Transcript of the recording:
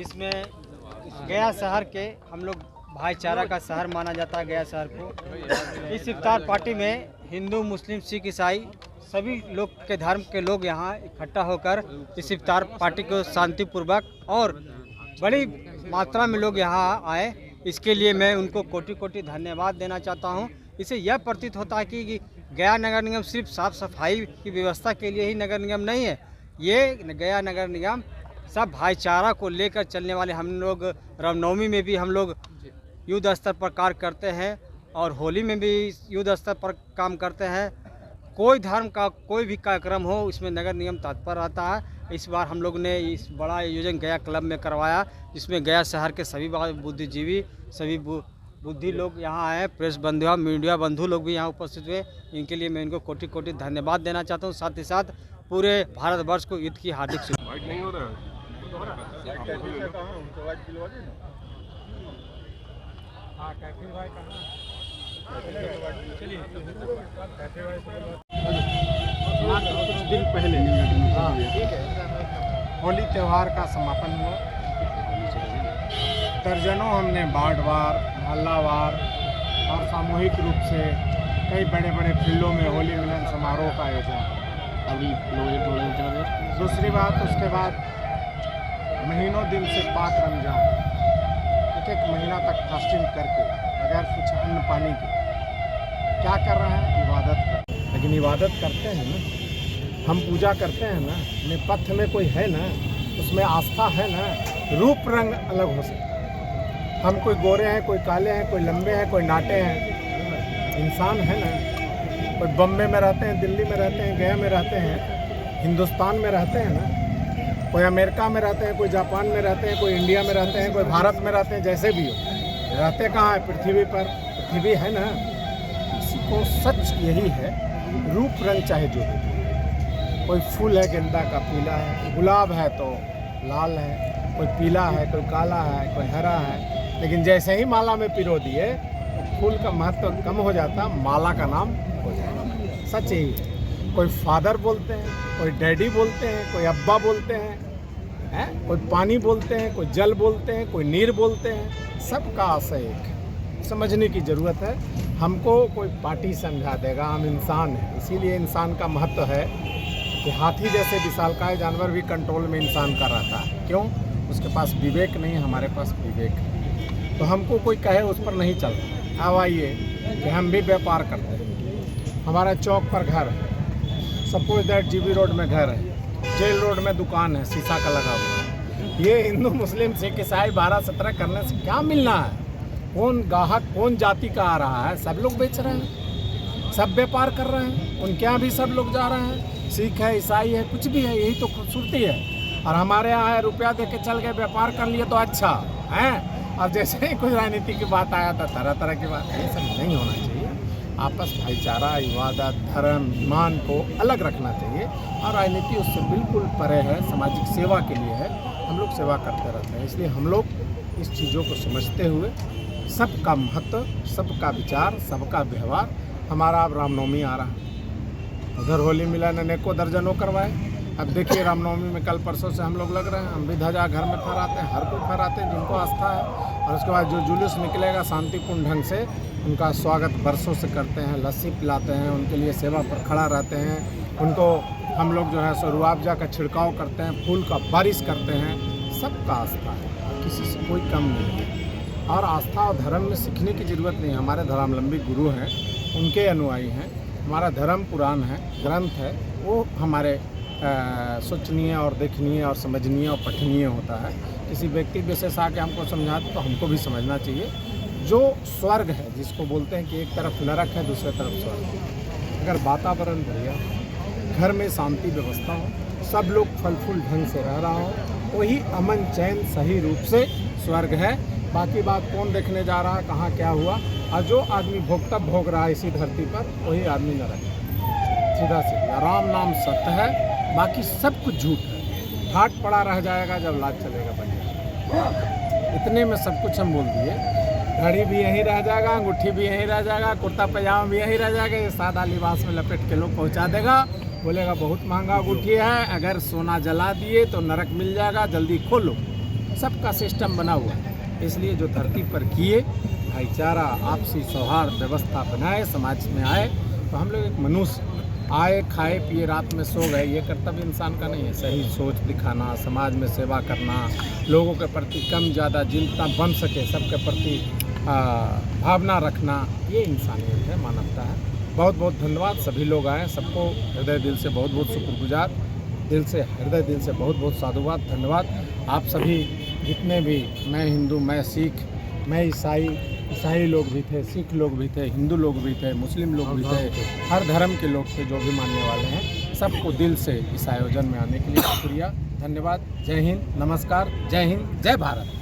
जिसमें गया शहर के हम लोग भाईचारा का शहर माना जाता है गया शहर को। इस इफ्तार पार्टी में हिंदू, मुस्लिम, सिख, ईसाई सभी लोग के धर्म के लोग यहाँ इकट्ठा होकर इस इफ्तार पार्टी को शांतिपूर्वक और बड़ी मात्रा में लोग यहाँ आए, इसके लिए मैं उनको कोटि कोटि धन्यवाद देना चाहता हूँ। इससे यह प्रतीत होता है कि गया नगर निगम सिर्फ साफ सफाई की व्यवस्था के लिए ही नगर निगम नहीं है, ये गया नगर निगम सब भाईचारा को लेकर चलने वाले। हम लोग रामनवमी में भी हम लोग युद्ध स्तर पर कार्य करते हैं और होली में भी युद्ध स्तर पर काम करते हैं। कोई धर्म का कोई भी कार्यक्रम हो उसमें नगर निगम तत्पर रहता है। इस बार हम लोग ने इस बड़ा आयोजन गया क्लब में करवाया, जिसमें गया शहर के सभी बुद्धिजीवी, सभी बुद्धि लोग यहाँ आए, प्रेस बंधु, मीडिया बंधु लोग भी यहाँ उपस्थित हुए। इनके लिए मैं इनको कोटि कोटि धन्यवाद देना चाहता हूँ। साथ ही साथ पूरे भारतवर्ष को ईद की हार्दिक शुभकामनाएं। कुछ दिन पहले होली त्यौहार का समापन हुआ। दर्जनों हमने वार्डवार, मोहल्लावार और सामूहिक रूप से कई बड़े बड़े फील्डों में होली मिलन समारोह का आयोजन किया। दूसरी बात, उसके बाद महीनों दिन से पाक रमजान एक महीना तक फास्टिंग करके बगैर कुछ अन्न पानी के क्या कर रहे हैं? इबादत कर। लेकिन इबादत करते हैं ना, हम पूजा करते हैं ना, नेपथ्य में कोई है ना, उसमें आस्था है ना। रूप रंग अलग हो सकता है, हम कोई गोरे हैं, कोई काले हैं, कोई लंबे हैं, कोई नाटे हैं, इंसान है ना। कोई बम्बे में रहते हैं, दिल्ली में रहते हैं, गया में रहते हैं, हिंदुस्तान में रहते हैं ना, कोई अमेरिका में रहते हैं, कोई जापान में रहते हैं, कोई इंडिया में रहते हैं, कोई भारत में रहते हैं। जैसे भी हो, रहते कहाँ है? पृथ्वी पर। पृथ्वी है ना। इसी को सच यही है, रूप रंग चाहे जो हो। कोई फूल है गेंदा का, पीला है, गुलाब है तो लाल है, कोई पीला है, कोई काला है, कोई हरा है। लेकिन जैसे ही माला में पिरो दिए, फूल का महत्व कम हो जाता, माला का नाम हो जाता। सच यही है। कोई फादर बोलते हैं, कोई डैडी बोलते हैं, कोई अब्बा बोलते हैं, कोई पानी बोलते हैं, कोई जल बोलते हैं, कोई नीर बोलते हैं। सबका आशय एक। समझने की ज़रूरत है। हमको कोई पार्टी समझा देगा, हम इंसान हैं। इसीलिए इंसान का महत्व है कि हाथी जैसे विशालकाय जानवर भी कंट्रोल में इंसान का रहता है। क्यों? उसके पास विवेक नहीं, हमारे पास विवेक है। तो हमको कोई कहे उस पर नहीं चलता। अब आइए कि हम भी व्यापार करते हैं। हमारा चौक पर घर है, सपोज दैट जीबी रोड में घर है, जेल रोड में दुकान है, शीशा का लगा हुआ है। ये हिंदू, मुस्लिम, सिख, ईसाई 12-17 करने से क्या मिलना है? कौन ग्राहक कौन जाति का आ रहा है? सब लोग बेच रहे हैं, सब व्यापार कर रहे हैं, उनके यहाँ भी सब लोग जा रहे हैं। सिख है, ईसाई है, कुछ भी है, यही तो खूबसूरती है। और हमारे यहाँ है, रुपया दे के चल गए, व्यापार कर लिए तो अच्छा है। और जैसे ही कोई राजनीति की बात आया था, तरह तरह की बात। ये सब नहीं होना चाहिए। आपस भाईचारा, इबादत, धर्म, ईमान को अलग रखना चाहिए। और राजनीति उससे बिल्कुल परे है, सामाजिक सेवा के लिए है। हम लोग सेवा करते रहते हैं। इसलिए हम लोग इस चीज़ों को समझते हुए सबका महत्व, सबका विचार, सबका व्यवहार। हमारा अब रामनवमी आ रहा है, उधर होली मिलन अनेकों दर्जनों करवाए। अब देखिए रामनवमी में कल परसों से हम लोग लग रहे हैं। हम भी ध्वजा घर में फहराते हैं, हर कोई फहराते हैं जिनको आस्था है। और उसके बाद जो जुलूस निकलेगा शांतिपूर्ण ढंग से, उनका स्वागत बरसों से करते हैं, लस्सी पिलाते हैं, उनके लिए सेवा पर खड़ा रहते हैं। उनको हम लोग जो है सो रुआवजा का छिड़काव करते हैं, फूल का बारिश करते हैं। सबका आस्था है, किसी से कोई कम नहीं है। और आस्था और धर्म में सीखने की ज़रूरत नहीं है। हमारे धर्मावलंबी गुरु हैं, उनके अनुयायी हैं। हमारा धर्म पुराण है, ग्रंथ है, वो हमारे सोचनीय और देखनीय और समझनीय और पठनीय होता है। किसी व्यक्ति विशेष आके हमको समझाते तो हमको भी समझना चाहिए। जो स्वर्ग है, जिसको बोलते हैं कि एक तरफ नरक है, दूसरे तरफ स्वर्ग है। अगर वातावरण बढ़िया, घर में शांति व्यवस्था हो, सब लोग फल फूल ढंग से रह रहा हो, वही अमन चैन सही रूप से स्वर्ग है। बाकी बात कौन देखने जा रहा है, कहाँ क्या हुआ। और जो आदमी भोगता भोग रहा है इसी धरती पर, वही आदमी नरक है। सीधा सीधा राम नाम सत्य है, बाकी सब कुछ झूठ है। ठाट पड़ा रह जाएगा जब लाज चलेगा बढ़िया। इतने में सब कुछ हम बोल दिए। घड़ी भी यहीं रह जाएगा, अंगूठी भी यहीं रह जाएगा, कुर्ता पजामा भी यहीं रह जाएगा। ये सादा लिबास में लपेट के लोग पहुंचा देगा, बोलेगा बहुत महंगा अंगूठी है, अगर सोना जला दिए तो नरक मिल जाएगा, जल्दी खोलो। सबका सिस्टम बना हुआ है। इसलिए जो धरती पर किए, भाईचारा, आपसी सौहार्द व्यवस्था बनाए, समाज में आए, तो हम लोग एक मनुष्य आए, खाए पिए, रात में सो गए, ये कर्तव्य इंसान का नहीं है। सही सोच दिखाना, समाज में सेवा करना, लोगों के प्रति कम ज़्यादा जितना बन सके सबके प्रति भावना रखना, ये इंसानियत है, मानवता है। बहुत बहुत धन्यवाद, सभी लोग आए, सबको हृदय दिल से बहुत बहुत शुक्रगुजार, दिल से हृदय दिल से बहुत बहुत साधुवाद, धन्यवाद। आप सभी जितने भी, मैं हिंदू, मैं सिख, मैं ईसाई लोग भी थे, सिख लोग भी थे, हिंदू लोग भी थे, मुस्लिम लोग भी थे, हर धर्म के लोग थे जो भी मानने वाले हैं, सबको दिल से इस आयोजन में आने के लिए शुक्रिया, धन्यवाद। जय हिंद, नमस्कार, जय हिंद, जय भारत।